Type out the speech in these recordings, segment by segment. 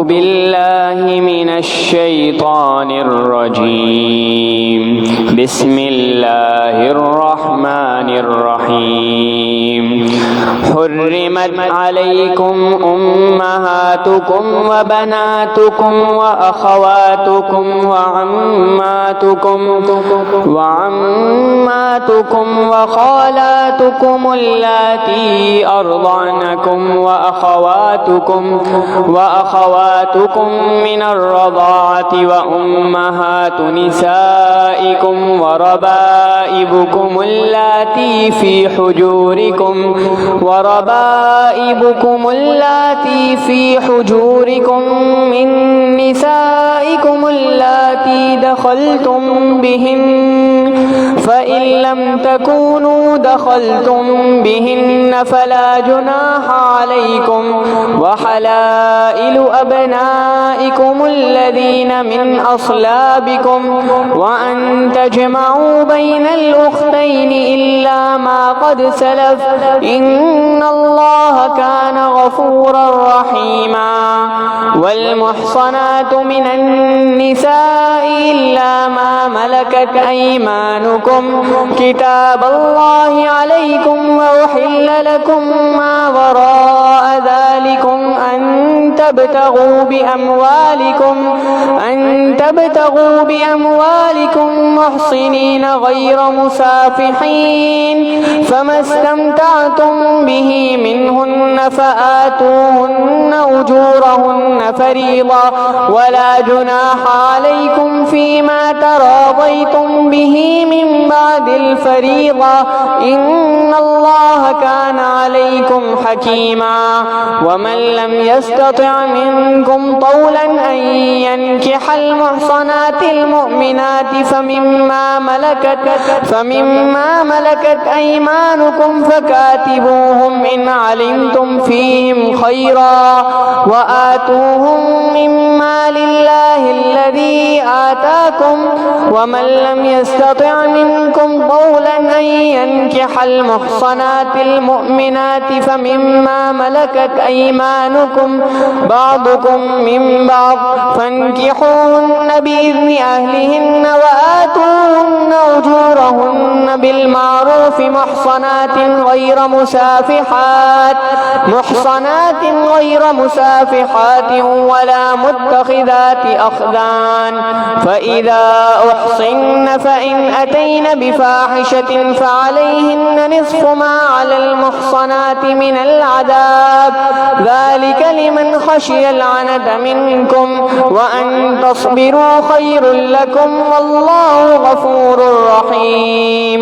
بالله من الشيطان الرجيم. بسم الله الرحمن الرحيم. حرمت عليكم أمهاتكم وبناتكم وأخواتكم وعماتكم وخالاتكم اللاتي أرضعنكم وأخواتكم من الرضاعة وأمهات نسائكم وربائبكم اللاتي في حجوركم من نسائكم اللاتي دخلتم بهن فإن لم تكونوا دخلتم بهن فلا جناح عليكم وحلائل أبنائكم الذين من أصلابكم وأن تجمعوا بين الأختين إلا ما قد سلف إن الله كان غفورا رحيما. والمحصنات من النساء إلا ما ملكت أيمانكم كتاب الله عليكم وأحل لكم ما وراء ذلكم أن تبتغوا بأموالكم محصنين غير مسافحين فما استمتعتم به منهن فآتوهن أجورهن فريضة ولا جناح عليكم فيما تراضيتم به من بعد الفريضة إن الله كان عليكم حكيما. ومن لم يستطع منكم طولا أن ينكح المحصنات المؤمنات فمما ملكت أيمانكم فكاتبوهم إن علمتم فيهم خيرا وآتوهم مما لله الذي آتاكم. ومن لم يستطع منكم طولا أن ينكح المحصنات المؤمنات فمما ملكت أيمانكم بعضكم من بعض فانكحوهن بإذن أهلهن وآتوهن أجورهن بالمعروف محصنات غير مسافحات ولا متخذات أخدان. فإذا أحصن فإن أتين بفاحشة فعليهن نصف ما على المحصنات من العذاب ذلك لمن خشي العنت منكم وأن تصبروا خير لكم والله غفور رحيم.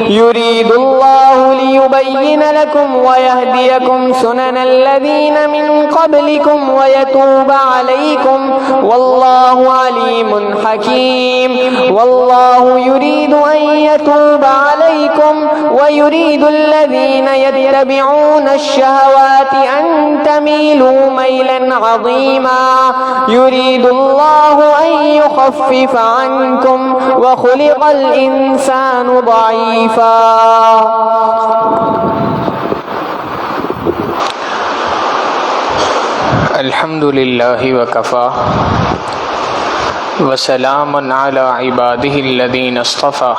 يريد الله ليبين لكم ويهديكم سنن الذين من قبلكم ويتوب عليكم والله عليم حكيم. والله يريد أن يتوب عليكم ويريد الذين يتبعون الشهوات أن تميلوا ميلا عظيما. يريد الله أن يخفف عنكم وخلق الإنسان ضعيفا. الحمد للہ وکفا وسلام علی عبادہ الذین اصطفیٰ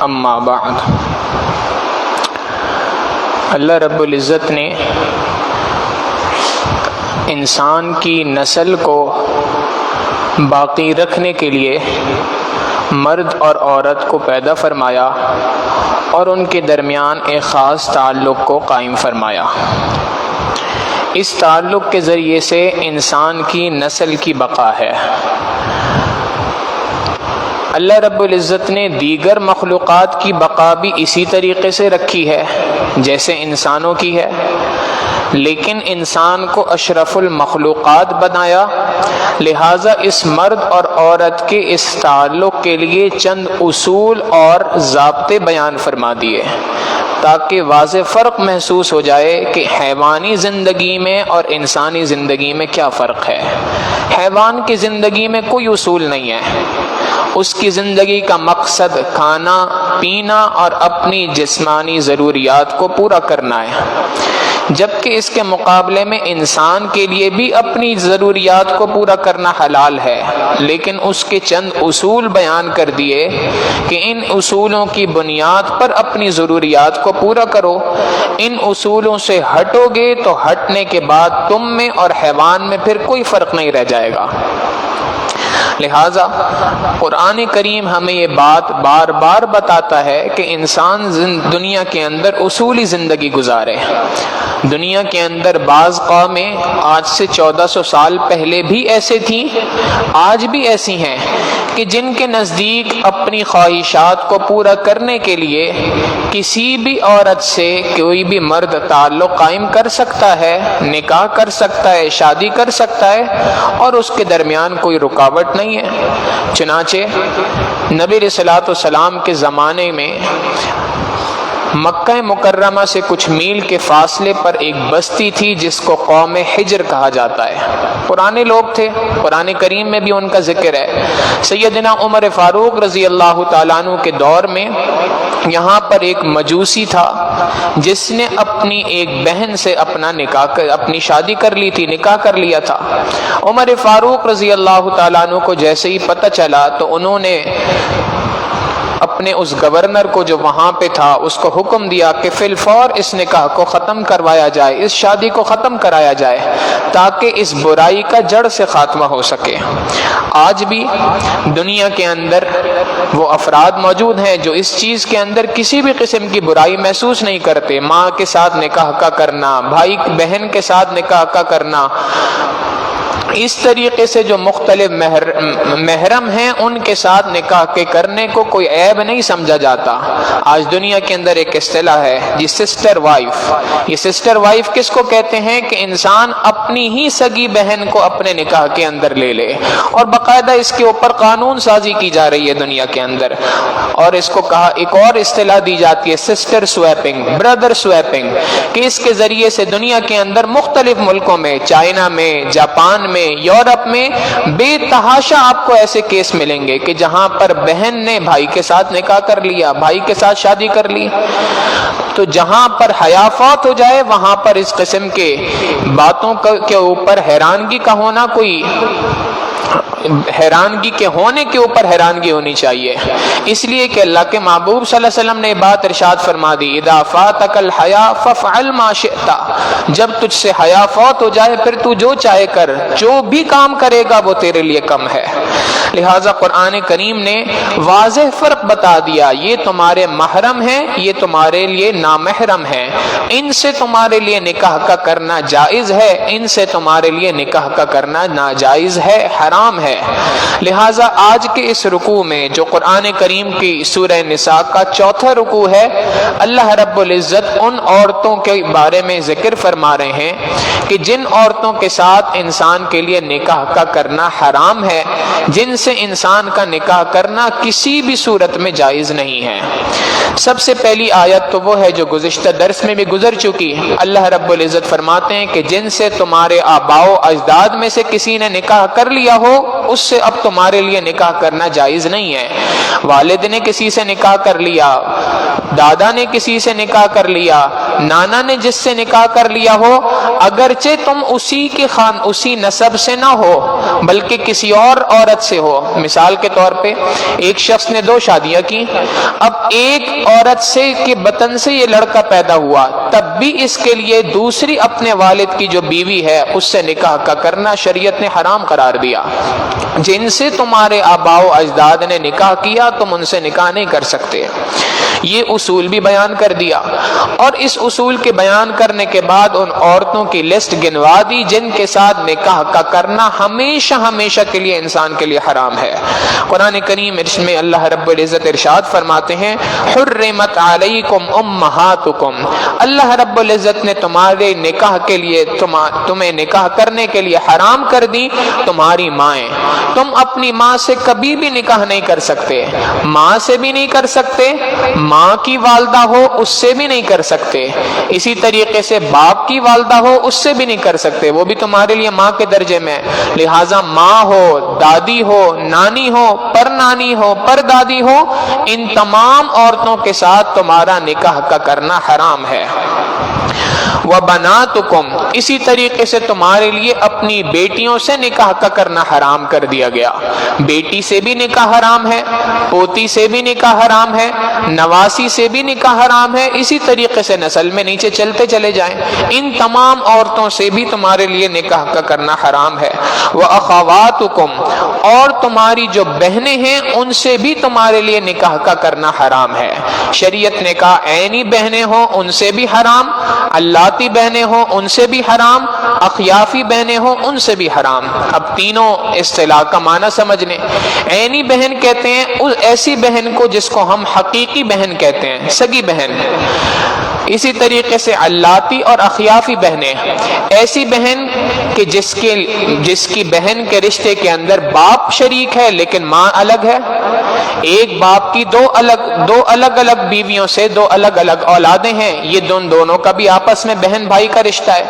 اما بعد. اللہ رب العزت نے انسان کی نسل کو باقی رکھنے کے لیے مرد اور عورت کو پیدا فرمایا اور ان کے درمیان ایک خاص تعلق کو قائم فرمایا. اس تعلق کے ذریعے سے انسان کی نسل کی بقا ہے. اللہ رب العزت نے دیگر مخلوقات کی بقا بھی اسی طریقے سے رکھی ہے جیسے انسانوں کی ہے، لیکن انسان کو اشرف المخلوقات بنایا، لہٰذا اس مرد اور عورت کے اس تعلق کے لیے چند اصول اور ضابطے بیان فرما دیے تاکہ واضح فرق محسوس ہو جائے کہ حیوانی زندگی میں اور انسانی زندگی میں کیا فرق ہے. حیوان کی زندگی میں کوئی اصول نہیں ہے، اس کی زندگی کا مقصد کھانا پینا اور اپنی جسمانی ضروریات کو پورا کرنا ہے. جبکہ اس کے مقابلے میں انسان کے لیے بھی اپنی ضروریات کو پورا کرنا حلال ہے، لیکن اس کے چند اصول بیان کر دیے کہ ان اصولوں کی بنیاد پر اپنی ضروریات کو پورا کرو۔ ان اصولوں سے ہٹو گے تو ہٹنے کے بعد تم میں اور حیوان میں پھر کوئی فرق نہیں رہ جائے گا۔ لہٰذا قرآن کریم ہمیں یہ بات بار بار بتاتا ہے کہ انسان دنیا کے اندر اصولی زندگی گزارے۔ دنیا کے اندر بعض قومیں آج سے 1400 سال پہلے بھی ایسے تھیں، آج بھی ایسی ہیں کہ جن کے نزدیک اپنی خواہشات کو پورا کرنے کے لیے کسی بھی عورت سے کوئی بھی مرد تعلق قائم کر سکتا ہے، نکاح کر سکتا ہے، شادی کر سکتا ہے، اور اس کے درمیان کوئی رکاوٹ نہیں ہے۔ چنانچہ نبی علیہ الصلوۃ والسلام کے زمانے میں مکہ مکرمہ سے کچھ میل کے فاصلے پر ایک بستی تھی جس کو قوم حجر کہا جاتا ہے۔ پرانے لوگ تھے، قرآن کریم میں بھی ان کا ذکر ہے۔ سیدنا عمر فاروق رضی اللہ تعالیٰ عنہ کے دور میں یہاں پر ایک مجوسی تھا جس نے اپنی ایک بہن سے اپنی شادی کر لی تھی، نکاح کر لیا تھا۔ عمر فاروق رضی اللہ تعالیٰ عنہ کو جیسے ہی پتہ چلا تو انہوں نے اپنے اس گورنر کو جو وہاں پہ تھا اس کو حکم دیا کہ فی الفور اس نکاح کو ختم کروایا جائے، اس شادی کو ختم کرایا جائے تاکہ اس برائی کا جڑ سے خاتمہ ہو سکے۔ آج بھی دنیا کے اندر وہ افراد موجود ہیں جو اس چیز کے اندر کسی بھی قسم کی برائی محسوس نہیں کرتے۔ ماں کے ساتھ نکاح کا کرنا، بھائی بہن کے ساتھ نکاح کا کرنا، اس طریقے سے جو مختلف محرم ہیں ان کے ساتھ نکاح کے کرنے کو کوئی عیب نہیں سمجھا جاتا۔ آج دنیا کے اندر ایک اصطلاح ہے جی سسٹر وائف۔ یہ سسٹر وائف کس کو کہتے ہیں کہ انسان اپنی ہی سگی بہن کو اپنے نکاح کے اندر لے لے، اور باقاعدہ اس کے اوپر قانون سازی کی جا رہی ہے دنیا کے اندر، اور اس کو کہا ایک اور اصطلاح دی جاتی ہے سسٹر سویپنگ، بردر سویپنگ، کہ اس کے ذریعے سے دنیا کے اندر مختلف ملکوں میں، چائنا میں، جاپان میں، یورپ میں بے تحاشا آپ کو ایسے کیس ملیں گے کہ جہاں پر بہن نے بھائی کے ساتھ نکاح کر لیا، بھائی کے ساتھ شادی کر لی۔ تو جہاں پر حیا فوت ہو جائے وہاں پر اس قسم کے باتوں کے اوپر حیرانگی کا ہونا، کوئی حیرانگی کے ہونے کے اوپر حیرانگی ہونی چاہیے، اس لیے کہ اللہ کے محبوب صلی اللہ علیہ وسلم نے بات ارشاد فرما دی اذا فاتک الحیا فافعل ما شئت، جب تجھ سے حیا فوت ہو جائے پھر تو جو چاہے کر، جو بھی کام کرے گا وہ تیرے لیے کم ہے۔ لہٰذا قرآن کریم نے واضح فرق بتا دیا، یہ تمہارے محرم ہیں، یہ تمہارے لیے نامحرم ہیں، ان سے تمہارے لیے نکاح کا کرنا جائز ہے، ان سے تمہارے لیے نکاح کا کرنا ناجائز ہے، حرام ہے۔ لہٰذا آج کے اس رکوع میں جو قرآن کریم کی سورہ نساء کا چوتھا رکوع ہے، اللہ رب العزت ان عورتوں کے بارے میں ذکر فرما رہے ہیں کہ جن عورتوں کے ساتھ انسان کے لیے نکاح کا کرنا حرام ہے، جن سے انسان کا نکاح کرنا کسی بھی صورت میں جائز نہیں ہے۔ سب سے پہلی آیت تو وہ ہے جو گزشتہ درس میں بھی گزر چکی، اللہ رب العزت فرماتے ہیں کہ جن سے تمہارے آباء و اجداد میں سے کسی نے نکاح کر لیا ہو اس سے اب تمہارے لیے نکاح کرنا جائز نہیں ہے۔ والد نے کسی سے نکاح کر لیا، دادا نے کسی سے نکاح کر لیا، نانا نے جس سے نکاح کر لیا ہو، اگرچہ تم اسی نسب سے نہ ہو بلکہ کسی اور عورت سے ہو، مثال کے طور پہ ایک شخص نے 2 شادیاں کی، اب ایک عورت سے کے بطن سے یہ لڑکا پیدا ہوا، تب بھی اس کے لیے دوسری اپنے والد کی جو بیوی ہے اس سے نکاح کا کرنا شریعت نے حرام قرار دیا۔ جن سے تمہارے آباء و اجداد نے نکاح کیا تم ان سے نکاح نہیں کر سکتے۔ یہ اصول بھی بیان کر دیا، اور اس اصول کے بیان کرنے کے بعد ان عورتوں کی لسٹ گنوا دی جن کے ساتھ نکاح کا کرنا ہمیشہ ہمیشہ کے لیے انسان کے لیے حرام ہے۔ قرآن کریم میں اللہ رب العزت ارشاد فرماتے ہیں حرمت علیکم امہاتکم، اللہ رب العزت نے تمہارے نکاح کے لیے تمہیں نکاح کرنے کے لیے حرام کر دی تمہاری مائیں۔ تم اپنی ماں سے کبھی بھی نکاح نہیں کر سکتے، ماں سے بھی نہیں کر سکتے، ماں کی والدہ ہو اس سے بھی نہیں کر سکتے، اسی طریقے سے باپ کی والدہ ہو اس سے بھی نہیں کر سکتے، وہ بھی تمہارے لیے ماں کے درجے میں۔ لہٰذا ماں ہو، دادی ہو، نانی ہو، پر نانی ہو، پر دادی ہو، ان تمام عورتوں کے ساتھ تمہارا نکاح کا کرنا حرام ہے۔ وبناتکم، اسی طریقے سے تمہارے لیے اپنی بیٹیوں سے نکاح کا کرنا حرام کر دیا گیا۔ بیٹی سے بھی نکاح حرام ہے، پوتی سے بھی نکاح حرام ہے، نواسی سے بھی نکاح حرام ہے، اسی طریقے سے نسل میں نیچے چلتے چلے جائیں، ان تمام عورتوں سے بھی تمہارے لیے نکاح کا کرنا حرام ہے۔ وَأَخَوَاتُكُمْ، اور تمہاری جو بہنیں ہیں ان سے بھی تمہارے لیے نکاح کا کرنا حرام ہے۔ شریعت نے کہا عینی بہنیں ہوں ان سے بھی حرام، اللاتی بہنیں ہوں ان سے بھی حرام، اخیافی بہنیں ہوں ان سے بھی حرام۔ اب تینوں اصطلاح کا معنی سمجھ لیں۔ عینی بہن کہتے ہیں اس ایسی بہن کو جس کو ہم حقیقی بہن کہتے ہیں، سگی بہن۔ اسی طریقے سے اللاتی اور اخیافی بہنیں، ایسی بہن کہ جس کی بہن کے رشتے کے اندر باپ شریک ہے لیکن ماں الگ ہے، ایک باپ کی دو الگ الگ بیویوں سے دو الگ الگ اولادیں ہیں، یہ دونوں کا بھی آپس میں بہن بھائی کا رشتہ ہے،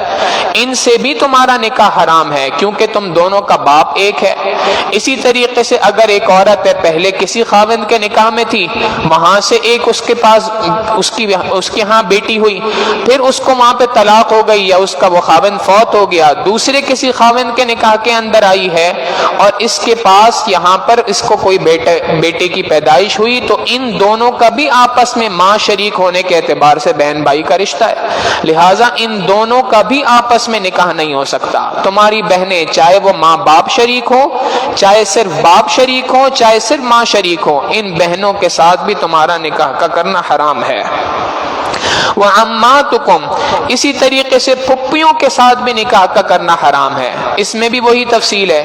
ان سے بھی تمہارا نکاح حرام ہے کیونکہ تم دونوں کا باپ ایک ہے۔ اسی طریقے سے اگر ایک عورت ہے پہلے کسی خاوند کے نکاح میں تھی، وہاں سے ایک اس کے پاس اس کے ہاں بیٹی ہوئی، پھر اس کو وہاں پہ طلاق ہو گئی یا اس کا وہ خاوند فوت ہو گیا، دوسرے کسی خاوند کے نکاح کے اندر آئی ہے اور اس کے پاس یہاں پر اس کو کوئی بیٹے کی پیدائش ہوئی، تو ان دونوں کا بھی آپس میں ماں شریک ہونے کے اعتبار سے بہن بھائی کا رشتہ ہے، لہٰذا ان دونوں کا بھی آپس میں نکاح نہیں ہو سکتا۔ تمہاری بہنیں چاہے وہ ماں باپ شریک ہو، چاہے صرف باپ شریک ہو، چاہے صرف ماں شریک ہو، ان بہنوں کے ساتھ بھی تمہارا نکاح کا کرنا حرام ہے۔ وَعَمَّاتُكُمْ، اسی طریقے سے پھپھیوں کے ساتھ بھی نکاح کا کرنا حرام ہے۔ اس میں بھی وہی تفصیل ہے،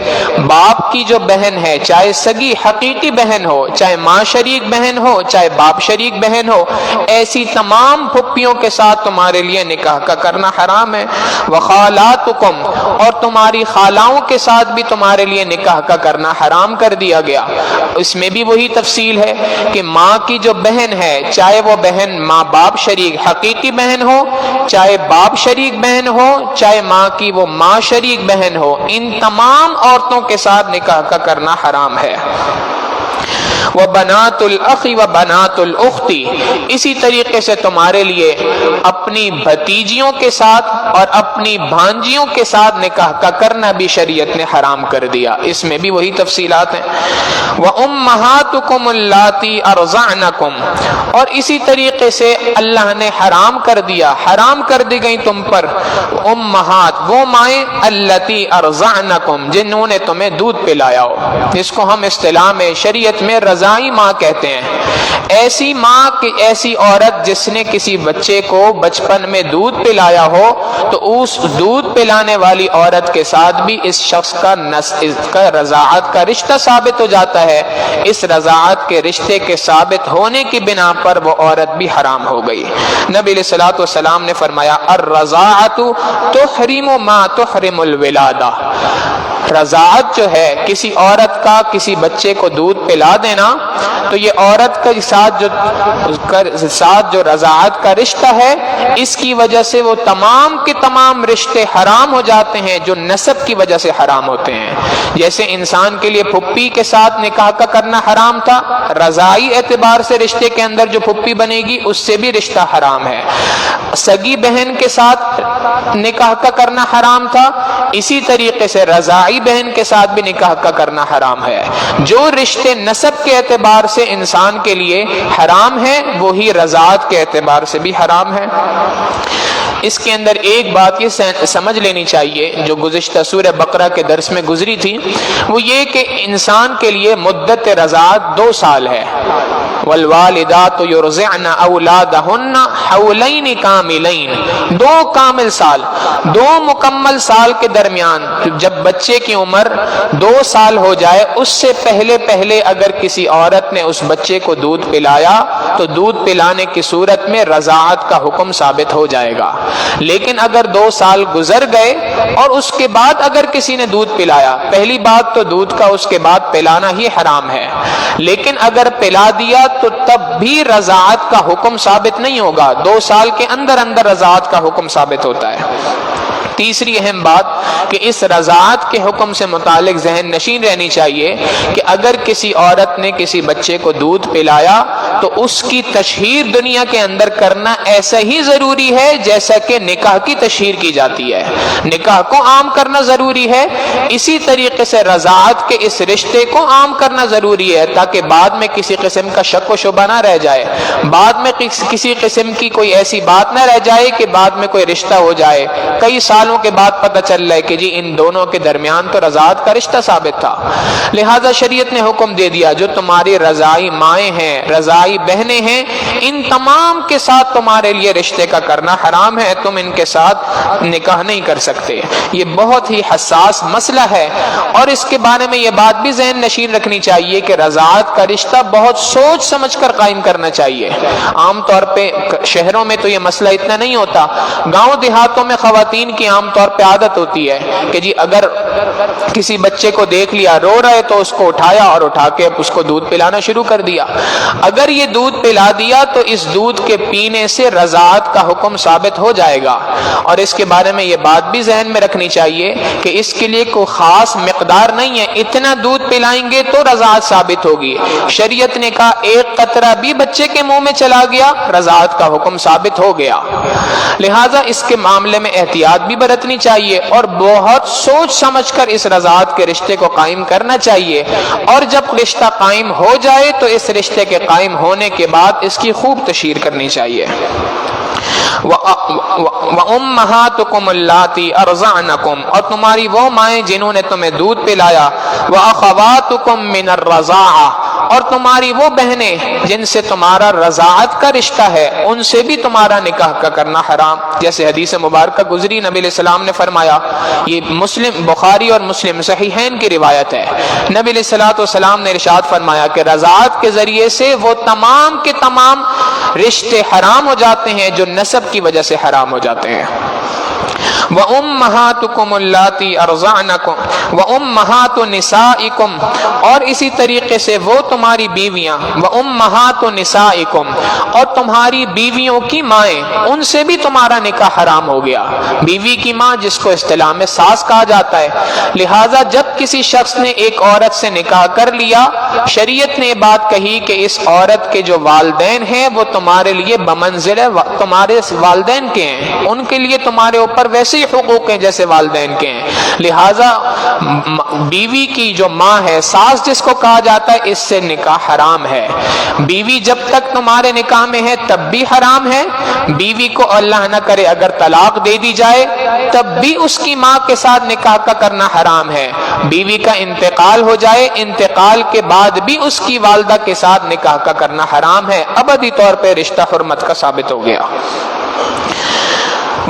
باپ کی جو بہن ہے، چاہے سگی حقیقی بہن ہو، چاہے ماں شریک بہن ہو، چاہے باپ شریک بہن ہو، ایسی تمام پھپھیوں کے ساتھ تمہارے لیے نکاح کا کرنا حرام ہے۔ وَخَالَاتُكُمْ، اور تمہاری خالاؤں کے ساتھ بھی تمہارے لیے نکاح کا کرنا حرام کر دیا گیا۔ اس میں بھی وہی تفصیل ہے کہ ماں کی جو بہن ہے، چاہے وہ بہن ماں باپ شریک حقیقی بہن ہو، چاہے باپ شریک بہن ہو، چاہے ماں کی وہ ماں شریک بہن ہو، ان تمام عورتوں کے ساتھ نکاح کا کرنا حرام ہے۔ وَبَنَاتُ الْأَخِ وَبَنَاتُ الْأُخْتِ، اسی طریقے سے تمہارے لیے اپنی بھتیجیوں کے ساتھ اور اپنی بھانجیوں کے ساتھ نکاح کا کرنا بھی شریعت نے حرام کر دیا۔ اس میں بھی وہی تفصیلات ہیں۔ وَأُمَّهَاتُكُمُ اللَّاتِي أَرْضَعْنَكُمْ، اور اسی طریقے سے اللہ نے حرام کر دیا، حرام کر دی گئی تم پر امہات، وہ مائیں اللتی ارضعنکم، جنہوں نے تمہیں دودھ پلایا ہو، جس کو ہم اصطلاح میں شریعت میں رضاعی ماں کہتے ہیں۔ ایسی ماں کہ ایسی عورت جس نے کسی بچے کو بچپن میں دودھ پلایا ہو، تو اس دودھ پلانے والی عورت کے ساتھ بھی اس شخص کا رضاعت کا رشتہ ثابت ہو جاتا ہے۔ اس رضاعت کے رشتے کے ثابت ہونے کی بنا پر وہ عورت بھی حرام ہو گئی۔ نبی علیہ الصلوۃ والسلام نے فرمایا الرضاعۃ تحرم ما تحرم الولادہ، رضاعت جو ہے کسی عورت کا کسی بچے کو دودھ پلا دینا، تو یہ عورت کے ساتھ جو رضاعت کا رشتہ ہے، اس کی وجہ سے وہ تمام کے تمام رشتے حرام ہو جاتے ہیں جو نسب کی وجہ سے حرام ہوتے ہیں۔ جیسے انسان کے لیے پھپھی کے ساتھ نکاح کا کرنا حرام تھا، رضاعی اعتبار سے رشتے کے اندر جو پھپھی بنے گی اس سے بھی رشتہ حرام ہے۔ سگی بہن کے ساتھ نکاح کا کرنا حرام تھا، اسی طریقے سے رضاعی بہن کے ساتھ بھی نکاح کا کرنا حرام ہے۔ جو رشتے نسب کے اعتبار سے انسان کے لیے حرام ہیں، وہی رضاعت کے اعتبار سے بھی حرام ہے۔ اس کے اندر ایک بات یہ سمجھ لینی چاہیے جو گزشتہ سورہ بقرہ کے درس میں گزری تھی، وہ یہ کہ انسان کے لیے مدت رضاعت 2 سال ہے۔ والوالدات یرضعن اولادہن حولین کاملین، 2 کامل سال، 2 مکمل سال کے درمیان جب بچے کی عمر 2 سال ہو جائے، اس سے پہلے اگر کسی عورت نے اس بچے کو دودھ پلایا تو دودھ پلانے کی صورت میں رضاعت کا حکم ثابت ہو جائے گا۔ لیکن اگر 2 سال گزر گئے اور اس کے بعد اگر کسی نے دودھ پلایا، پہلی بات تو دودھ کا اس کے بعد پلانا ہی حرام ہے، لیکن اگر پلا دیا تو تب بھی رضاعت کا حکم ثابت نہیں ہوگا، 2 سال کے اندر رضاعت کا حکم ثابت ہوتا ہے۔ تیسری اہم بات کہ اس رضاعت کے حکم سے متعلق ذہن نشین رہنی چاہیے کہ اگر کسی عورت نے کسی بچے کو دودھ پلایا تو اس کی تشہیر دنیا کے اندر کرنا ایسا ہی ضروری ہے جیسا کہ نکاح کی تشہیر کی جاتی ہے. نکاح کو عام کرنا ضروری ہے، اسی طریقے سے رضاعت کے اس رشتے کو عام کرنا ضروری ہے تاکہ بعد میں کسی قسم کا شک و شبہ نہ رہ جائے، بعد میں کسی قسم کی کوئی ایسی بات نہ رہ جائے کہ بعد میں کوئی رشتہ ہو جائے، کئی سالوں کے بعد پتہ چل رہا ہے کہ جی ان دونوں کے درمیان تو رضاعت کا رشتہ ثابت تھا. لہذا شریعت نے حکم دے دیا جو تمہاری رضائی مائیں ہیں، رضائی بہنیں ہیں، ان تمام کے ساتھ تمہارے لیے رشتے کا کرنا حرام ہے، تم ان کے ساتھ نکاح نہیں کر سکتے. یہ بہت ہی حساس مسئلہ ہے اور اس کے بارے میں یہ بات بھی ذہن نشین رکھنی چاہیے کہ رضاعت کا رشتہ بہت سوچ سمجھ کر قائم کرنا چاہیے. عام طور پہ شہروں میں تو یہ مسئلہ اتنا نہیں ہوتا، گاؤں دیہاتوں میں خواتین کی عام طور پہ عادت ہوتی ہے کہ جی اگر کسی بچے کو دیکھ لیا رو رہا ہے تو اس کو اٹھایا اور اٹھا کے اس کو دودھ پلانا شروع کر دیا. اگر یہ دودھ پلا دیا تو اس دودھ کے پینے سے رضاعت کا حکم ثابت ہو جائے گا، اور اس کے بارے میں یہ بات بھی ذہن میں رکھنی چاہیے کہ اس کے لیے کوئی خاص مقدار نہیں ہے، اتنا دودھ پلائیں گے تو رضاعت ثابت ہوگی. شریعت نے کہا ایک قطرہ بھی بچے کے منہ میں چلا گیا رضاعت کا حکم ثابت ہو گیا. لہٰذا اس کے معاملے میں احتیاط بھی برتنی چاہیے اور بہت سوچ سمجھ کر اس رضاعت کے رشتے کو قائم کرنا چاہیے، اور جب رشتہ قائم ہو جائے تو اس رشتے کے قائم ہونے کے بعد اس کی خوب تشہیر کرنی چاہیے. وَأُمَّهَاتُكُمُ اللَّاتِي أَرْضَعْنَكُمْ، اور تمہاری وہ مائیں جنہوں نے تمہیں دودھ پلایا، وَأَخَوَاتُكُمْ مِنَ الرَّضَاعَةِ، اور تمہاری وہ بہنیں جن سے تمہارا رضاعت کا رشتہ ہے ان سے بھی تمہارا نکاح کا کرنا حرام. جیسے حدیث مبارکہ گزری، نبی علیہ السلام نے فرمایا، یہ مسلم بخاری اور مسلم صحیحین کی روایت ہے، نبی علیہ السلام نے ارشاد فرمایا کہ رضاعت کے ذریعے سے وہ تمام کے تمام رشتے حرام ہو جاتے ہیں جو نسب کی وجہ سے حرام ہو جاتے ہیں. وَأُمَّهَاتُكُمُ اللَّاتِي أَرْضَعْنَكُمْ وَأُمَّهَاتُ نِسَائِكُمْ، اور اسی طریقے سے وہ تمہاری بیویاں، وَأُمَّهَاتُ نِسَائِكُمْ، اور تمہاری بیویوں کی مائیں، ان سے بھی تمہارا نکاح حرام ہو گیا. بیوی کی ماں جس کو اصطلاح میں ساس کہا جاتا ہے. لہٰذا جب کسی شخص نے ایک عورت سے نکاح کر لیا، شریعت نے بات کہی کہ اس عورت کے جو والدین ہیں وہ تمہارے لیے بمنزل تمہارے والدین کے ہیں، ان کے لیے تمہارے اوپر ویسے حقوق ہیں جیسے والدین کے ہیں. لہٰذا بیوی کی جو ماں ہے، ساس جس کو کہا جاتا ہے، اس سے نکاح حرام ہے. بیوی جب تک تمہارے نکاح میں ہے تب بھی حرام ہے. بیوی کو اللہ نہ کرے اگر طلاق دے دی جائے تب بھی اس کی ماں کے ساتھ نکاح کا کرنا حرام ہے. بیوی کا انتقال ہو جائے، انتقال کے بعد بھی اس کی والدہ کے ساتھ نکاح کا کرنا حرام ہے. ابدی طور پہ رشتہ حرمت کا ثابت ہو گیا.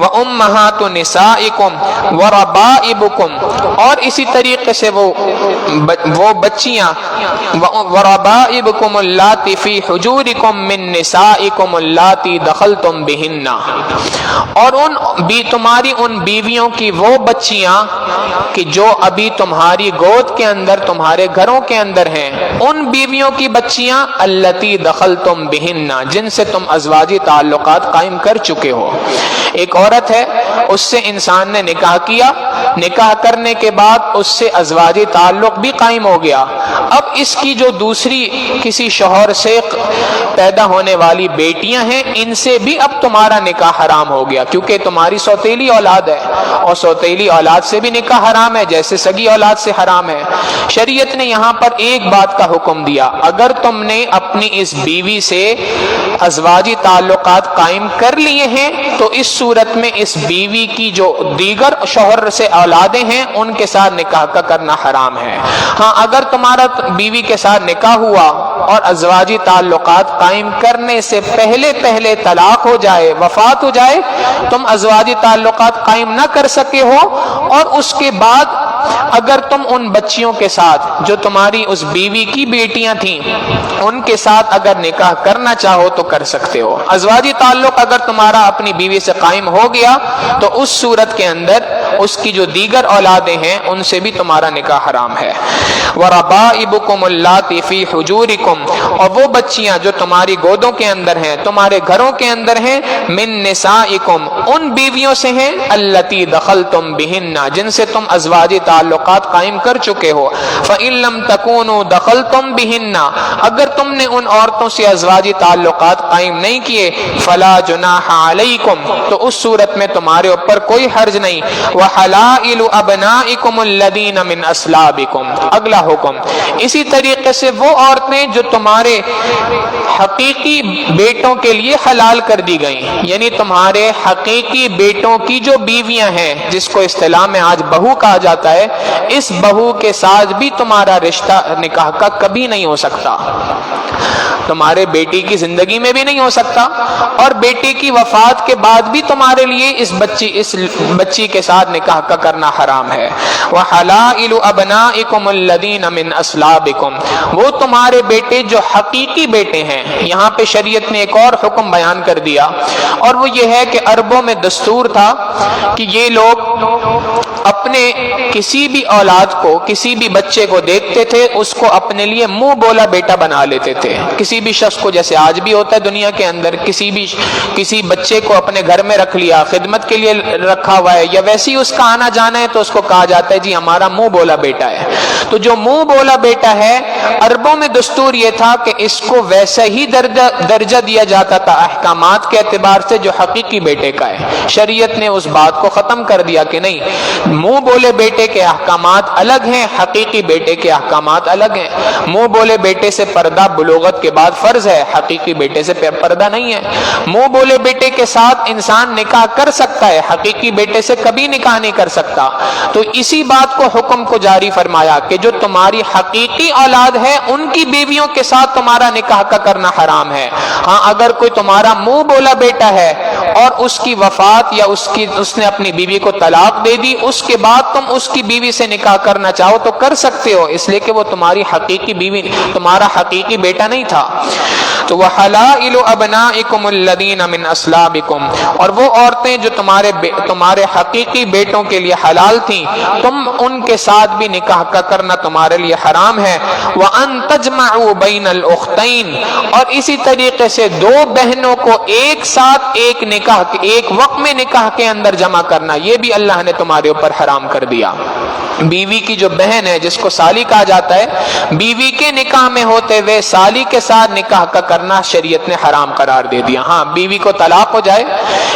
وَأُمَّهَاتُ نِسَائِكُمْ وَرَبَائِبُكُمْ، اور اسی طریقے سے وہ بچیاں، وَرَبَائِبُكُمُ اللَّاتِي فِي حُجُورِكُمْ مِن نِسَائِكُمُ اللَّاتِي دَخَلْتُمْ بِهِنَّ، اور تمہاری ان بیویوں کی وہ بچیاں کہ جو ابھی تمہاری گود کے اندر تمہارے گھروں کے اندر ہیں، ان بیویوں کی بچیاں اللَّاتِي دَخَلْتُمْ بِهِنَّ، جن سے تم ازواجی تعلقات قائم کر چکے ہو. ایک عورت ہے، اس سے انسان نے نکاح کیا، نکاح کرنے کے بعد اس سے ازواجی تعلق بھی قائم ہو گیا. اب اس کی جو دوسری کسی شوہر سے پیدا ہونے والی بیٹیاں ہیں، ان سے بھی اب تمہارا نکاح حرام ہو گیا، کیونکہ تمہاری سوتیلی اولاد ہے، اور سوتیلی اولاد سے بھی نکاح حرام ہے جیسے سگی اولاد سے حرام ہے. شریعت نے یہاں پر ایک بات کا حکم دیا، اگر تم نے اپنی اس بیوی سے ازواجی تعلقات قائم کر لیے ہیں تو اس صورت میں اس بیوی کی جو دیگر شوہر سے اولادیں ہیں ان کے ساتھ نکاح کا کرنا حرام ہے. ہاں اگر تمہارا بیوی کے ساتھ نکاح ہوا اور ازواجی تعلقات قائم کرنے سے پہلے طلاق ہو جائے، وفات ہو جائے، تم ازواجی تعلقات قائم نہ کر سکے ہو، اور اس کے بعد اگر تم ان بچیوں کے ساتھ جو تمہاری اس بیوی کی بیٹیاں تھیں ان کے ساتھ اگر نکاح کرنا چاہو تو کر سکتے ہو. ازواجی تعلق اگر تمہارا اپنی بیوی سے قائم ہو گیا تو اس صورت کے اندر اس کی جو دیگر اولادیں ہیں ان سے بھی تمہارا نکاح حرام ہے. وَرَبَائِبُكُمُ اللَّاتِي فِي حُجُورِكُمْ، اور وہ بچیاں جو تمہاری گودوں کے اندر ہیں، تمہارے گھروں کے اندر ہیں، من نسائکم، ان بیویوں سے ہیں، اللتی دخلتم بہن، جن سے تم ازواجی تعلقات قائم کر چکے ہو، فَإِن لَمْ تَكُونُوا دَخَلْتُمْ بِهِنَّ، اگر تم نے ان عورتوں سے ازواجی تعلقات قائم نہیں کیے، فَلَا جُنَاحَ عَلَيْكُمْ، تو اس صورت میں تمہارے اوپر کوئی حرج نہیں، وَحَلَائِلُ أَبْنَائِكُمُ الَّذِينَ مِنْ أَصْلَابِكُمْ، اگلا حکم، اسی طریقے سے وہ عورتیں جو تمہارے حقیقی بیٹوں کے لیے حلال کر دی گئیں، یعنی تمہارے حقیقی بیٹوں کی جو بیویاں ہیں، جس کو اصطلاح میں آج بہو کہا جاتا ہے، اس بہو کے ساتھ بھی تمہارا رشتہ نکاح کا کبھی نہیں ہو سکتا، تمہارے بیٹی کی زندگی میں بھی نہیں ہو سکتا، اور بیٹی کی وفات کے بعد بھی تمہارے لیے اس بچی کے ساتھ نکاح کا کرنا حرام ہے۔ وَحَلَائِلُ أَبْنَائِكُمُ الَّذِينَ مِنْ أَصْلَابِكُمْ، وہ تمہارے بیٹے جو حقیقی بیٹے ہیں۔ یہاں پہ شریعت نے ایک اور حکم بیان کر دیا، اور وہ یہ ہے کہ عربوں میں دستور تھا کہ یہ لوگ اپنے کسی بھی اولاد کو، کسی بھی بچے کو دیکھتے تھے، اس کو اپنے لیے منہ بولا بیٹا بنا لیتے تھے۔ کسی بھی شخص کو، جیسے آج بھی ہوتا ہے دنیا کے اندر، کسی بچے کو اپنے گھر میں رکھ لیا، خدمت کے لیے رکھا ہوا ہے، یا ویسے ہی اس کا آنا جانا ہے، تو اس کو کہا جاتا ہے جی ہمارا منہ بولا بیٹا ہے۔ تو جو منہ بولا بیٹا ہے، عربوں میں دستور یہ تھا کہ اس کو ویسا ہی درجہ دیا جاتا تھا احکامات کے اعتبار سے جو حقیقی بیٹے کا ہے۔ شریعت نے اس بات کو ختم کر دیا کہ نہیں، منہ بولے بیٹے کے احکامات الگ ہیں، حقیقی بیٹے کے احکامات الگ ہیں۔ منہ بولے بیٹے سے پردہ بلوغت کے بعد فرض ہے، حقیقی بیٹے سے پردہ نہیں ہے۔ منہ بولے بیٹے کے ساتھ انسان نکاح کر سکتا ہے، حقیقی بیٹے سے کبھی نکاح نہیں کر سکتا۔ تو اسی بات کو حکم کو جاری فرمایا کہ جو تمہاری حقیقی اولاد ہے، ان کی بیویوں کے ساتھ تمہارا نکاح کا کرنا حرام ہے۔ ہاں اگر کوئی تمہارا منہ بولا بیٹا ہے اور اس کی وفات یا اس نے اپنی بیوی کو طلاق دے دی، اس کے بعد تم اس کی بیوی سے نکاح کرنا چاہو تو کر سکتے ہو، اس لیے کہ وہ تمہاری حقیقی بیوی، تمہارا حقیقی بیٹا نہیں تھا۔ تو وَحَلَائِلُ أَبْنَائِكُمُ الَّذِينَ مِنْ أَصْلَابِكُمْ، اور وہ عورتیں جو تمہارے حقیقی بیٹوں کے لیے حلال تھیں، تم ان کے ساتھ بھی نکاح کا کرنا تمہارے لیے حرام ہے۔ وَأَن تَجْمَعُوا بَيْنَ الْأُخْتَيْنِ، اور اسی طریقے سے دو بہنوں کو ایک ساتھ ایک وقت میں نکاح کے اندر جمع کرنا، یہ بھی اللہ نے تمہارے اوپر حرام کر دیا۔ بیوی کی جو بہن ہے، جس کو سالی کہا جاتا ہے، بیوی کے نکاح میں ہوتے ہوئے سالی کے ساتھ نکاح کا کرنا شریعت نے حرام قرار دے دیا۔ ہاں بیوی کو طلاق ہو جائے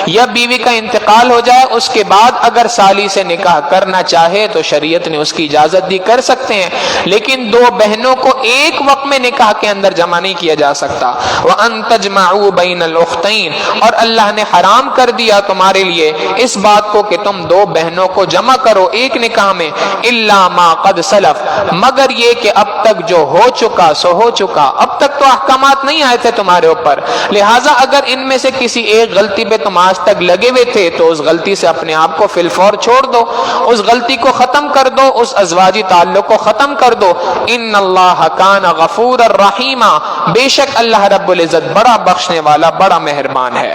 یا بیوی کا انتقال ہو جائے، اس کے بعد اگر سالی سے نکاح کرنا چاہے تو شریعت نے اس کی اجازت دی، کر سکتے ہیں، لیکن دو بہنوں کو ایک وقت میں نکاح کے اندر جمع نہیں کیا جا سکتا۔ وَأَن تَجْمَعُوا بَيْنَ الْأُخْتَيْنِ، اور اللہ نے حرام کر دیا تمہارے لیے اس بات کو کہ تم دو بہنوں کو جمع کرو ایک نکاح میں، إِلَّا مَا قَدْ سَلَفَ، مگر یہ کہ اب تک جو ہو چکا سو ہو چکا، اب تک تو احکامات نہیں آئے تھے تمہارے اوپر، لہٰذا اگر ان میں سے کسی ایک غلطی پہ تم آج تک لگے ہوئے تھے تو اس غلطی سے اپنے آپ کو فی الفور چھوڑ دو، اس غلطی کو ختم کر دو، اس ازواجی تعلق کو ختم کر دو۔ ان اللہ کان غفورا رحیما، بے شک اللہ رب العزت بڑا بخشنے والا، بڑا مہربان ہے۔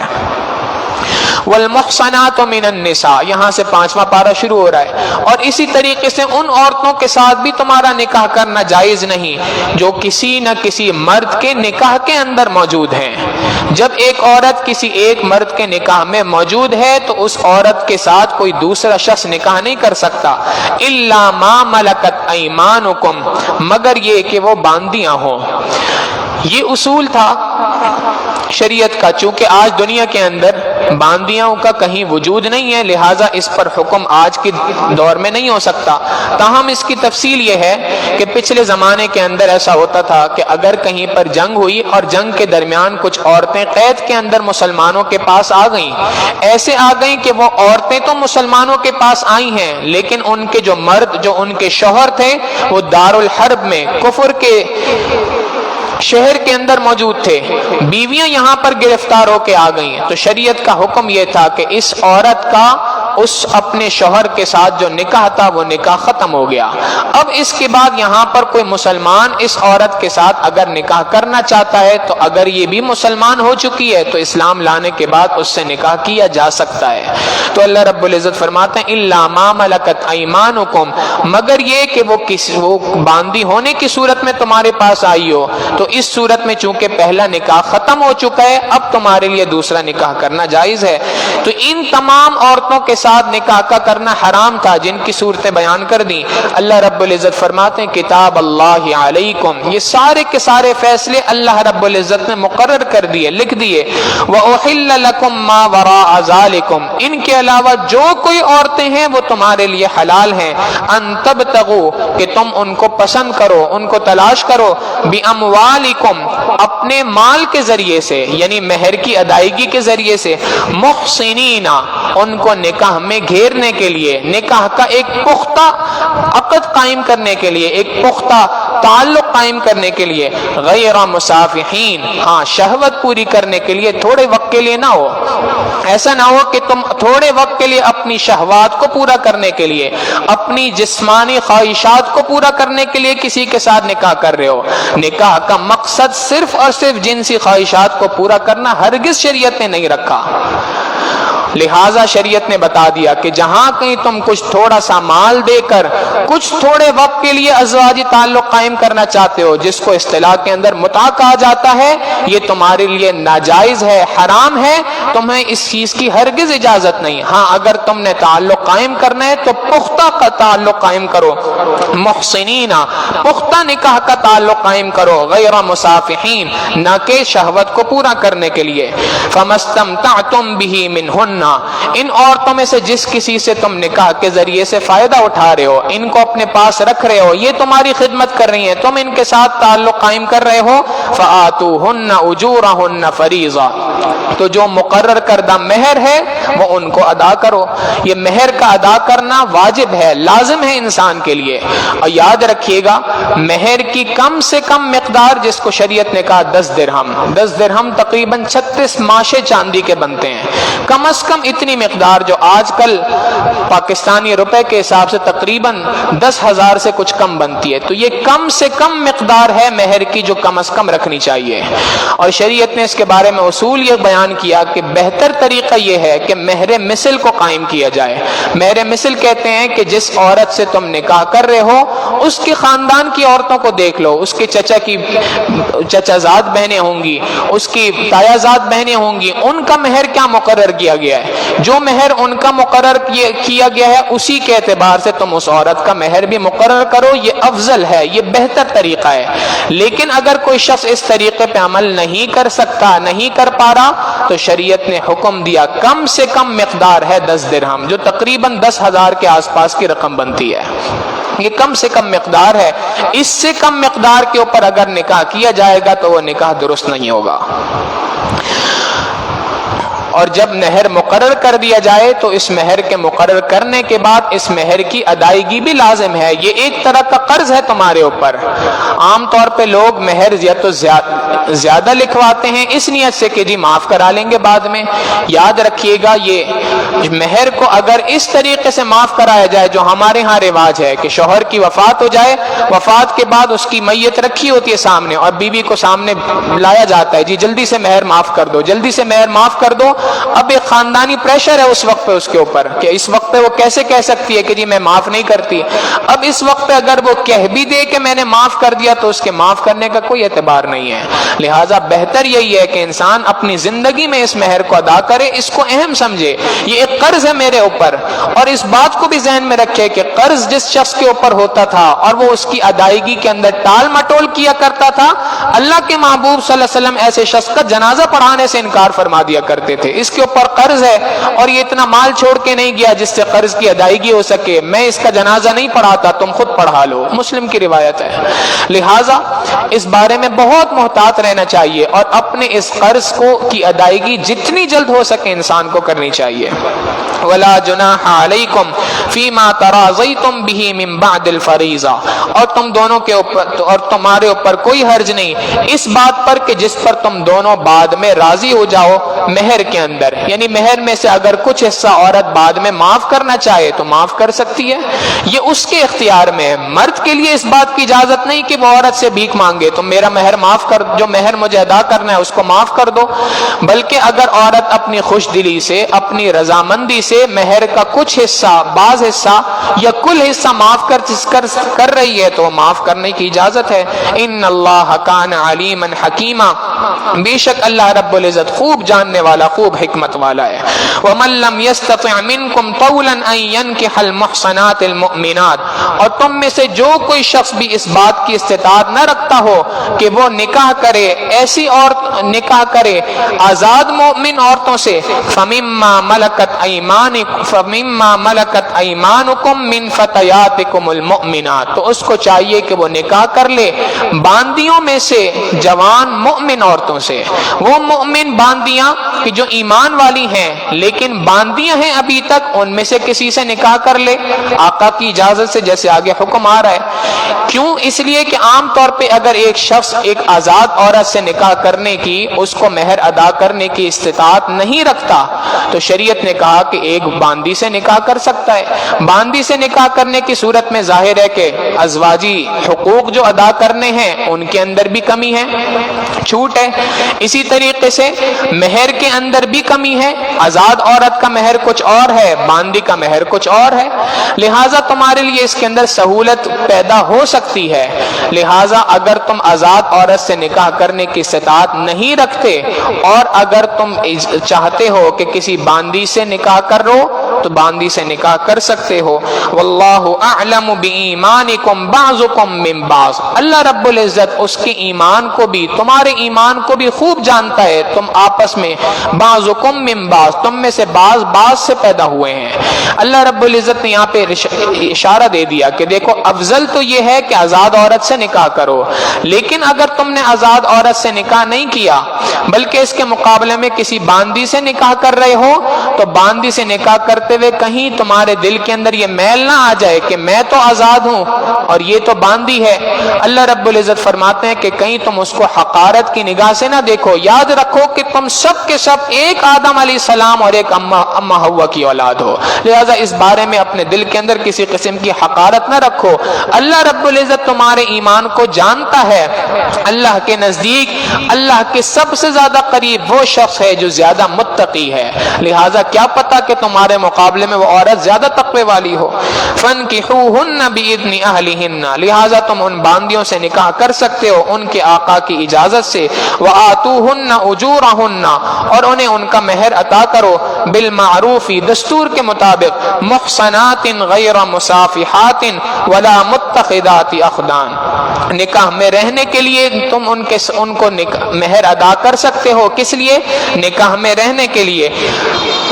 والمحصنات من النساء، یہاں سے 5واں پارہ شروع ہو رہا ہے، اور اسی طریقے سے ان عورتوں کے ساتھ بھی تمہارا نکاح کرنا جائز نہیں جو کسی نہ کسی مرد کے نکاح کے اندر موجود ہیں۔ جب ایک عورت کسی ایک مرد کے نکاح میں موجود ہے تو اس عورت کے ساتھ کوئی دوسرا شخص نکاح نہیں کر سکتا، الا ما ملکت ایمانکم، مگر یہ کہ وہ باندیاں ہوں۔ یہ اصول تھا شریعت کا، چونکہ آج دنیا کے اندر باندیاں کا کہیں وجود نہیں ہے، لہٰذا اس پر حکم آج کے دور میں نہیں ہو سکتا۔ تاہم اس کی تفصیل یہ ہے کہ پچھلے زمانے کے اندر ایسا ہوتا تھا کہ اگر کہیں پر جنگ ہوئی اور جنگ کے درمیان کچھ عورتیں قید کے اندر مسلمانوں کے پاس آ گئیں، ایسے آ گئیں کہ وہ عورتیں تو مسلمانوں کے پاس آئی ہیں، لیکن ان کے جو مرد، جو ان کے شوہر تھے، وہ دارالحرب میں کفر کے شہر کے اندر موجود تھے، بیویاں یہاں پر گرفتار ہو کے آ گئیں، تو شریعت کا حکم یہ تھا کہ اس عورت کا اس اپنے شوہر کے ساتھ جو نکاح تھا وہ نکاح ختم ہو گیا. اب اس کے بعد یہاں پر کوئی مسلمان اس عورت کے ساتھ اگر نکاح کرنا چاہتا ہے تو اگر یہ بھی مسلمان ہو چکی ہے تو اسلام لانے کے بعد اس سے نکاح کیا جا سکتا ہے. تو اللہ رب العزت فرماتے ہیں الا ما ملکت ایمانکم، مگر یہ کہ وہ باندھی ہونے کی صورت میں تمہارے پاس آئی ہو، تو اس صورت میں چونکہ پہلا نکاح ختم ہو چکا ہے اب تمہارے لیے دوسرا نکاح کرنا جائز ہے. تو ان تمام عورتوں کے ساتھ نکاح کا کرنا حرام تھا جن کی صورتیں بیان کر دیں. اللہ رب العزت فرماتے ہیں کتاب اللہ علیکم، یہ سارے کے سارے فیصلے اللہ رب العزت نے مقرر کر دیے، لکھ دیے. وَأُحِلَّ لَكُمْ مَا وَرَاءَ ذَلِكُمْ، ان کے علاوہ جو کوئی عورتیں ہیں وہ تمہارے لیے حلال ہیں. ان تبتغوا، کہ تم ان کو پسند کرو، ان کو تلاش کرو. بِأَمْوَالِكُمْ، اپنے مال کے ذریعے سے، یعنی مہر کی ادائیگی کے ذریعے سے. محسنین، ان کو نکاح میں گھیرنے کے لیے، نکاح کا ایک پختہ عقد قائم کرنے کے لیے، ایک پختہ تعلق قائم کرنے کے لیے. غیر مسافحین، ہاں شہوت پوری کرنے کے لیے، تھوڑے وقت کے لیے نہ ہو. ایسا نہ ہو کہ تم تھوڑے وقت کے لیے اپنی شہوات کو پورا کرنے کے لیے، اپنی جسمانی خواہشات کو پورا کرنے کے لیے کسی کے ساتھ نکاح کر رہے ہو. نکاح کا مقصد صرف اور صرف جنسی خواہشات کو پورا کرنا ہرگز شریعت نے نہیں رکھا. لہٰذا شریعت نے بتا دیا کہ جہاں کہیں تم کچھ تھوڑا سا مال دے کر کچھ تھوڑے وقت کے لیے ازواجی تعلق قائم کرنا چاہتے ہو، جس کو اصطلاح کے اندر متع کہا جاتا ہے، یہ تمہارے لیے ناجائز ہے، حرام ہے، تمہیں اس چیز کی ہرگز اجازت نہیں. ہاں اگر تم نے تعلق قائم کرنا ہے تو پختہ کا تعلق قائم کرو. محسنین، پختہ نکاح کا تعلق قائم کرو. غیر مسافحین، نہ کہ شہوت کو پورا کرنے کے لیے. فمستمتعتم به منہن، ان عورتوں میں سے جس کسی سے تم نکاح کے ذریعے سے فائدہ اٹھا رہے ہو، ان کو اپنے پاس رکھ رہے ہو، یہ تمہاری خدمت کر رہی ہیں، تم ان کے ساتھ تعلق قائم کر رہے ہو. فآتوہن اجورہن فریضہ، تو جو مقرر کردہ مہر ہے وہ ان کو ادا کرو. یہ مہر کا ادا کرنا واجب ہے، لازم ہے انسان کے لیے. اور یاد رکھیے گا مہر کی کم سے کم مقدار جس کو شریعت نے کہا 10 درہم. 10 درہم تقریباً 36 ماشے چاندی کے بنتے ہیں. کم از کم اتنی مقدار جو آج کل پاکستانی روپے کے حساب سے تقریباً 10,000 سے کچھ کم بنتی ہے. تو یہ کم سے کم مقدار ہے مہر کی جو کم از کم رکھنی چاہیے. اور شریعت نے اس کے بارے میں اصول یہ بیان کیا کہ بہتر طریقہ یہ ہے کہ مہر مثل کو قائم کیا جائے. مہر مثل کہتے ہیں کہ جس عورت سے تم نکاح کر رہے ہو اس کے خاندان کی عورتوں کو دیکھ لو، اس کے چچا کی چچا زاد بہنیں ہوں گی، اس کی تایا زاد بہنیں ہوں گی، ان کا مہر کیا مقرر کیا گیا ہے. جو مہر ان کا مقرر کیا گیا ہے اسی کے اعتبار سے تم اس عورت کا مہر بھی مقرر کرو. یہ افضل ہے، یہ بہتر طریقہ ہے. لیکن اگر کوئی شخص اس طریقے پہ عمل نہیں کر سکتا، نہیں کر پا رہا، تو شریعت نے حکم دیا کم سے کم مقدار ہے 10 درہم، جو تقریباً 10,000 کے آس پاس کی رقم بنتی ہے. یہ کم سے کم مقدار ہے. اس سے کم مقدار کے اوپر اگر نکاح کیا جائے گا تو وہ نکاح درست نہیں ہوگا. اور جب مہر مقرر کر دیا جائے تو اس مہر کے مقرر کرنے کے بعد اس مہر کی ادائیگی بھی لازم ہے. یہ ایک طرح کا قرض ہے تمہارے اوپر. عام طور پہ لوگ مہر یا تو زیادہ لکھواتے ہیں اس نیت سے کہ جی معاف کرا لیں گے بعد میں. یاد رکھیے گا یہ مہر کو اگر اس طریقے سے معاف کرایا جائے جو ہمارے ہاں رواج ہے کہ شوہر کی وفات ہو جائے، وفات کے بعد اس کی میت رکھی ہوتی ہے سامنے اور بیوی کو سامنے لایا جاتا ہے، جی جلدی سے مہر معاف کر دو، جلدی سے مہر معاف کر دو. اب ایک خاندانی پریشر ہے اس وقت پہ اس کے اوپر کہ اس وقت پہ وہ کیسے کہہ سکتی ہے کہ جی میں معاف نہیں کرتی. اب اس وقت پہ اگر وہ کہہ بھی دے کہ میں نے معاف کر دیا تو اس کے معاف کرنے کا کوئی اعتبار نہیں ہے. لہٰذا بہتر یہی ہے کہ انسان اپنی زندگی میں اس مہر کو ادا کرے، اس کو اہم سمجھے. یہ ایک قرض ہے میرے اوپر، اور اس بات کو بھی ذہن میں رکھے کہ قرض جس شخص کے اوپر ہوتا تھا اور وہ اس کی ادائیگی کے اندر ٹال مٹول کیا کرتا تھا، اللہ کے محبوب صلی اللہ علیہ وسلم ایسے شخص کا جنازہ پڑھانے سے انکار فرما دیا کرتے تھے. اس کے اوپر قرض ہے اور یہ اتنا مال چھوڑ کے نہیں گیا جس سے قرض کی ادائیگی ہو سکے، میں اس کا جنازہ نہیں پڑھاتا، تم خود پڑھا لو. مسلم کی روایت ہے. لہٰذا اس بارے میں بہت محتاط رہنا چاہیے اور اپنے اس قرض کی ادائیگی جتنی جلد ہو سکے انسان کو کرنی چاہیے. ولا جناح علیکم فیما تراضیتم به من بعد الفریضہ، اور تم دونوں کے اوپر اور تمہارے اوپر کوئی حرج نہیں اس بات پر کہ جس پر تم دونوں بعد میں راضی ہو جاؤ مہر کے اندر، یعنی مہر میں سے اگر کچھ حصہ عورت بعد میں معاف کرنا چاہے تو معاف کر سکتی ہے، یہ اس کے اختیار میں ہے۔ مرد کے لیے اس بات کی اجازت نہیں کہ وہ عورت سے بھیک مانگے تو میرا مہر معاف کر، جو مہر مجھے ادا کرنا ہے اس کو معاف کر دو، بلکہ اگر عورت اپنی خوش دلی سے، اپنی رضامندی سے مہر کا کچھ حصہ، بعض حصہ یا کل حصہ معاف کر رہی ہے تو معاف کرنے کی اجازت ہے۔ ان اللہ کان علیما حکیما، بے شک اللہ رب العزت خوب جاننے والا، خوب حکمت والا ہے۔ ومن لم يستطع منکم طولا ان ينكح المحصنات المؤمنات، اور تم میں سے جو کوئی شخص بھی اس بات کی استطاعت نہ رکھتا ہو کہ وہ نکاح کرے، ایسی عورت نکاح کرے آزاد مومن عورتوں سے، فمما ملکت ایمانکم من فتیاتکم المؤمنات، تو اس کو چاہیے کہ وہ نکاح کر لے باندیوں میں سے، جوان مومن عورتوں سے۔ وہ مومن باندیاں کہ جو ایمان والی ہیں لیکن باندیاں ہیں ابھی تک، ان میں سے کسی سے نکاح کر لے آقا کی اجازت سے، جیسے آگے حکم آ رہا ہے۔ کیوں؟ اس لیے کہ عام طور پہ اگر ایک شخص ایک آزاد عورت سے نکاح کرنے کی، اس کو مہر ادا کرنے کی استطاعت نہیں رکھتا تو شریعت نے کہا کہ ایک باندی سے نکاح کر سکتا ہے۔ باندی سے نکاح کرنے کی صورت میں ظاہر ہے کہ ازواجی حقوق جو ادا کرنے ہیں ان کے اندر بھی کمی ہے، چھوٹ ہے۔ اسی طریقے سے مہر کے اندر بھی کمی ہے، آزاد عورت کا مہر کچھ اور ہے، باندی کا مہر کچھ اور ہے، لہٰذا تمہارے لیے اس کے اندر سہولت پیدا ہو سکتی ہے۔ لہٰذا اگر تم آزاد عورت سے نکاح کرنے کی استطاعت نہیں رکھتے اور اگر تم چاہتے ہو کہ کسی باندی سے نکاح کرو تو باندی سے نکاح کر سکتے ہو۔ واللہ اعلم بایمانکم بعضکم من بعض، اللہ رب العزت اس کے ایمان کو بھی، تمہارے ایمان کو بھی خوب جانتا ہے۔ تم آپس میں بعضکم من بعض، تم میں سے بعض سے پیدا ہوئے ہیں۔ اللہ رب العزت نے یہاں پہ اشارہ دے دیا کہ دیکھو افضل تو یہ ہے کہ آزاد عورت سے نکاح کرو، لیکن اگر تم نے آزاد عورت سے نکاح نہیں کیا بلکہ اس کے مقابلے میں کسی باندی سے نکاح کر رہے ہو تو باندی سے نکاح کرتے ہوئے کہیں تمہارے دل کے اندر یہ میل نہ آ جائے کہ میں تو آزاد ہوں اور یہ تو باندی ہے۔ اللہ رب العزت فرماتے ہیں کہ کہیں تم اس کو حقارت کی نگاہ سے نہ دیکھو، یاد رکھو کہ تم سب کے سب ایک آدم علیہ السلام اور ایک اما حوا کی اولاد ہو، لہذا اس بارے میں اپنے دل کے اندر کسی قسم کی حقارت نہ رکھو۔ اللہ رب العزت تمہارے ایمان کو جانتا ہے۔ اللہ کے نزدیک، اللہ کے سب سے زیادہ قریب وہ شخص ہے جو زیادہ متقی ہے، لہذا کیا پتا کہ تمہارے مقابلے میں وہ عورت زیادہ تقوی والی ہو۔ فَانْكِحُوهُنَّ بِإِذْنِ أَهْلِهِنَّ، لہذا تم ان باندیوں سے نکاح کر سکتے ہو ان کے آقا کی اجازت سے۔ وَآتُوهُنَّ أُجُورَهُنَّ، اور انہیں ان کا مہر عطا کرو، بالمعروف، دستور کے مطابق، محصنات غیر مصافحات ولا متخذات اخدان، نکاح میں رہنے کے لیے تم ان کو مہر ادا کر سکتے ہو، کس لیے؟ نکاح میں رہنے کے لیے،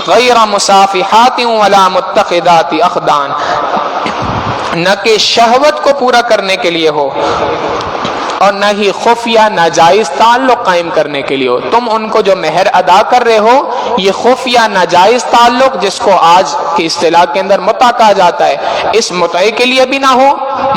غیر مصافحات ولا متخذات اخدان، نہ کہ شہوت کو پورا کرنے کے لیے ہو اور نہ ہی خفیہ ناجائز تعلق قائم کرنے کے لیے ہو۔ تم ان کو جو مہر ادا کر رہے ہو یہ خفیہ ناجائز تعلق، جس کو آج کی اصطلاح کے اندر متع کہا جاتا ہے، اس متع کے لیے بھی نہ ہو،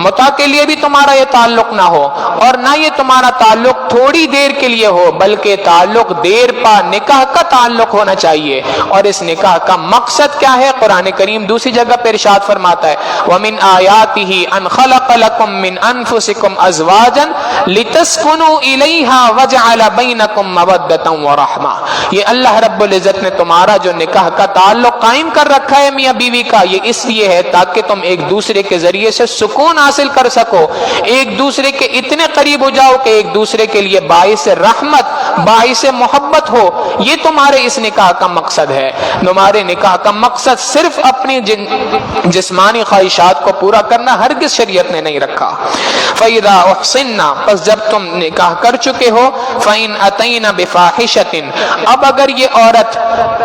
متع کے لیے بھی تمہارا یہ تعلق نہ ہو، اور نہ یہ تمہارا تعلق تھوڑی دیر کے لیے ہو بلکہ تعلق دیر پا نکاح کا تعلق ہونا چاہیے۔ اور اس نکاح کا مقصد کیا ہے؟ قرآن کریم دوسری جگہ پہ ارشاد فرماتا ہے، وَمِنْ آيَاتِهِ أَنْ خَلَقَ لَكُم مِّنْ أَنفُسِكُمْ أَزْوَاجًا لِتَسْكُنُوا إِلَيْهَا وَجَعَلَ بَيْنَكُمْ مَوَدَّةً وَرَحْمَةً، یہ اللہ رب العزت نے تمہارا جو نکاح کا تعلق قائم کر رکھا ہے میاں بیوی کا، یہ اس لیے ہے تاکہ تم ایک دوسرے کے ذریعے سے سکون حاصل کر سکو، ایک دوسرے کے اتنے قریب ہو جاؤ کہ ایک دوسرے کے لیے باعث رحمت، باعث محبت ہو، یہ تمہارے اس نکاح کا مقصد ہے۔ تمہارے نکاح کا مقصد صرف اپنی جسمانی خواہشات کو پورا کرنا ہرگز شریعت نے نہیں رکھا۔ فَإِذَا أُحْصِنَّ، پس جب تم نکاح کر چکے ہو، فَإِنْ أَتَيْنَ بِفَاحِشَةٍ، اب اگر یہ عورت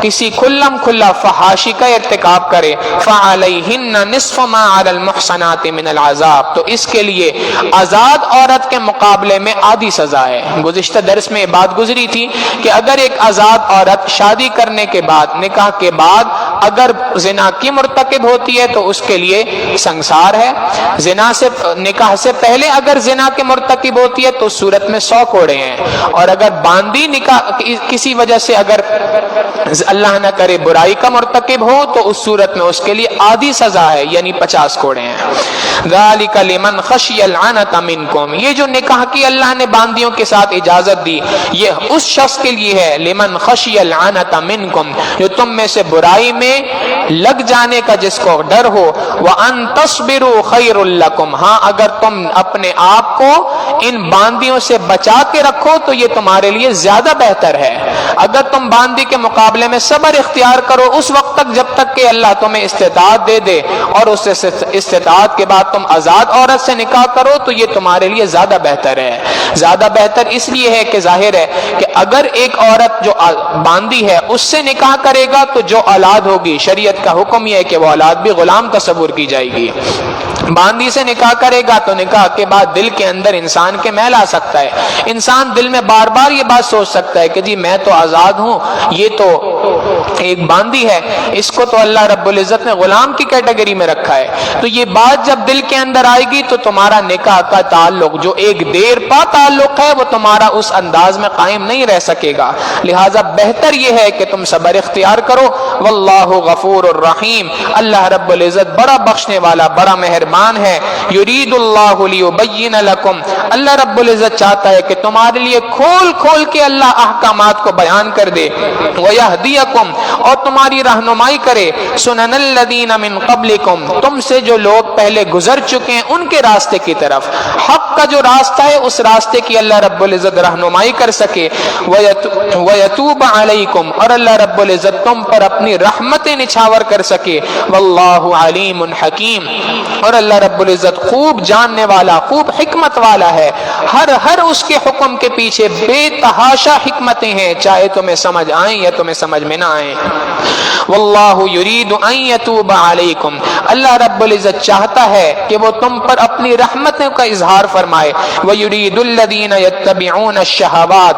کسی کھلم کھلا فحاشی کا ارتکاب کرے، فَعَلَيْهِنَّ نِصْفُ مَا عَلَى الْمُحْصَنَاتِ مِنَ الْعَذَابِ، تو اس کے لیے آزاد عورت کے مقابلے میں آدھی سزا ہے۔ گزشتہ درس میں بات گزری تھی کہ اگر ایک آزاد عورت شادی کرنے کے بعد، نکاح کے بعد اگر زنا کی مرتکب ہوتی ہے تو اس کے لیے سنگسار ہے، زنا سے نکاح سے پہلے اگر زنا کے مرتکب ہوتی ہے تو صورت میں 100 کوڑے ہیں، اور اگر باندی نکاح کسی وجہ سے اگر اللہ نہ کرے برائی کا مرتکب ہو تو اس صورت میں اس کے لیے آدھی سزا ہے، یعنی 50 کوڑے ہیں۔ ذالک لمن خشی العنت منکم، یہ جو نکاح کی اللہ نے باندیوں کے ساتھ اجازت دی یہ اس شخص کے لیے ہے، لمن خشی العنت منکم، جو تم میں سے برائی میں لگ جانے کا جس کو ڈر ہو، وان تصبروا خیر لکم، ہاں اگر تم اپنے آپ کو ان باندیوں سے بچا کے رکھو تو یہ تمہارے لیے زیادہ بہتر ہے۔ اگر تم باندی کے مقابلے میں صبر اختیار کرو اس وقت تک جب تک کہ اللہ تمہیں استطاعت دے دے، اور اس استطاعت کے بعد تم آزاد عورت سے نکاح کرو تو یہ تمہارے لیے زیادہ بہتر ہے۔ زیادہ بہتر اس لیے ہے کہ ظاہر ہے کہ اگر ایک عورت جو باندی ہے اس سے نکاح کرے گا تو جو اولاد ہوگی، شریعت کا حکم یہ ہے کہ وہ اولاد بھی غلام تصور کی جائے گی۔ باندی سے نکاح کرے گا تو نکاح کے بعد دل کے اندر انسان کے میل آ سکتا ہے، انسان دل میں بار بار یہ بات سوچ سکتا ہے کہ جی میں تو آزاد ہوں، یہ تو ایک باندی ہے، اس کو تو اللہ رب العزت نے غلام کی کیٹیگری میں رکھا ہے۔ تو یہ بات جب دل کے اندر آئے گی تو تمہارا نکاح کا تعلق جو ایک دیر پا تعلق ہے وہ تمہارا اس انداز میں قائم نہیں رہ سکے گا۔ لہٰذا بہتر یہ ہے کہ تم صبر اختیار کرو، واللہ غفور الرحیم، اللہ رب العزت بڑا بخشنے والا، بڑا مہربان ہے۔ یرید اللہ لیبین لکم، اللہ رب العزت چاہتا ہے کہ تمہارے لیے کھول کھول کے اللہ احکامات کو بیان کر دے، ویہدیکم، اور تمہاری رہنمائی کرے، سنن الذین من قبلکم، تم سے جو لوگ پہلے گزر چکے ہیں ان کے راستے کی طرف، حق کا جو راستہ ہے اس راستے کی اللہ رب العزت رہنمائی کر سکے، ویتوب علیکم، اور اللہ رب العزت تم پر اپنی رحمتیں نچھاور کر سکے، واللہ علیم حکیم، اور اللہ رب العزت خوب جاننے والا، خوب حکمت والا ہے۔ ہر اس کے حکم کے پیچھے بے تحاشا حکمتیں ہیں، چاہے تمہیں سمجھ آئیں یا تمہیں سمجھ میں نہ آئیں۔ واللہ یرید ان یتوب علیکم، اللہ رب العزت چاہتا ہے کہ وہ تم پر اپنی رحمتوں کا اظہار فرمائے، ویرید الذین یتبعون الشہوات،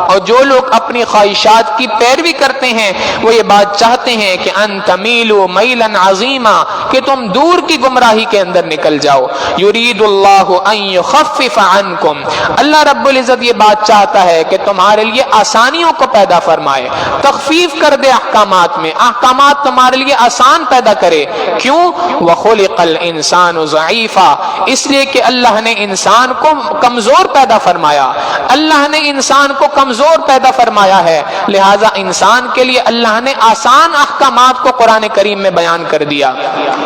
اور جو لوگ اپنی خواہشات کی پیروی کرتے ہیں وہ یہ بات چاہتے ہیں کہ ان تمیلوا میلا عظیما، کہ تم دور کی گمراہی کے اندر نکل جاؤ۔ یرید اللہ ان یخفف عنکم، اللہ رب العزت یہ بات چاہتا ہے کہ تمہارے لیے آسانیوں کو پیدا فرمائے، تخفیف کر دے احکامات میں، احکامات تمہارے لیے آسان پیدا کرے۔ کیوں؟ وخلق الانسان ضعیفا، اس لیے کہ اللہ نے انسان کو کمزور پیدا فرمایا، اللہ نے انسان کو کمزور پیدا فرمایا ہے، لہٰذا انسان کے لیے اللہ نے آسان احکامات کو قرآن کریم میں بیان کر دیا۔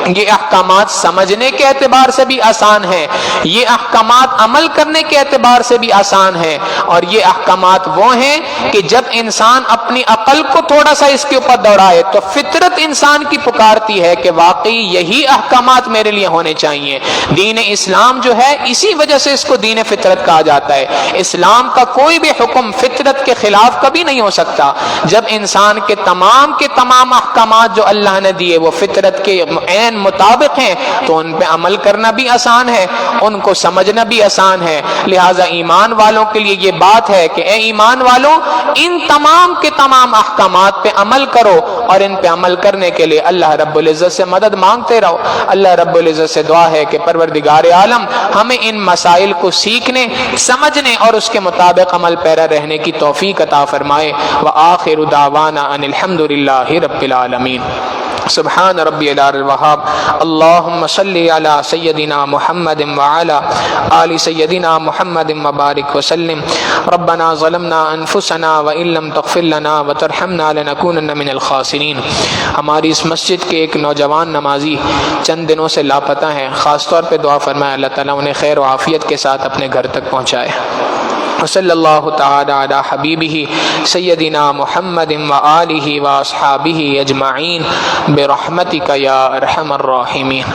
یہ احکامات سمجھنے کے اعتبار سے بھی آسان ہیں، یہ احکامات عمل کرنے کے اعتبار سے بھی آسان ہیں، اور یہ احکامات وہ ہیں کہ جب انسان اپنی عقل کو تھوڑا سا اس کے اوپر دوڑائے تو فطرت انسان کی پکارتی ہے کہ واقعی یہی احکامات میرے لیے ہونے چاہیے۔ دین اسلام جو ہے اسی وجہ سے اس کو دین فطرت کہا جاتا ہے، اسلام کا کوئی بھی حکم فطرت کے خلاف کبھی نہیں ہو سکتا۔ جب انسان کے تمام احکامات جو اللہ نے دیے وہ فطرت کے عین مطابق ہیں تو ان پہ عمل کرنا بھی آسان ہے، ان کو سمجھنا بھی آسان ہے۔ لہٰذا ایمان والوں کے لیے یہ بات ہے کہ اے ایمان والوں، ان تمام کے تمام احکامات پہ عمل کرو، اور ان پہ عمل کرنے کے لیے اللہ رب العزت سے مدد مانگتے رہو۔ اللہ رب العزت سے دعا ہے کہ پروردگار عالم ہمیں ان مسائل کو سیکھنے، سمجھنے اور اس کے مطابق عمل پیرا رہنے کی توفیق عطا فرمائے۔ وآخر دعوانا ان الحمد للہ رب العالمین۔ سبحان ربی العلی الوہاب، اللہم صلی علی سیدنا محمد وعلی آل سیدنا محمد وبارک وسلم۔ ربنا ظلمنا انفسنا وان لم تغفر لنا وترحمنا لنکونن من الخاسرین۔ ہماری اس مسجد کے ایک نوجوان نمازی چند دنوں سے لاپتہ ہیں، خاص طور پہ دعا فرمائے اللہ تعالیٰ انہیں خیر و عافیت کے ساتھ اپنے گھر تک پہنچائے۔ وصلی اللہ تعالی علی حبیبہ سیدنا محمد وآلہ واصحابہ اجمعین برحمتک یا ارحم الراحمین۔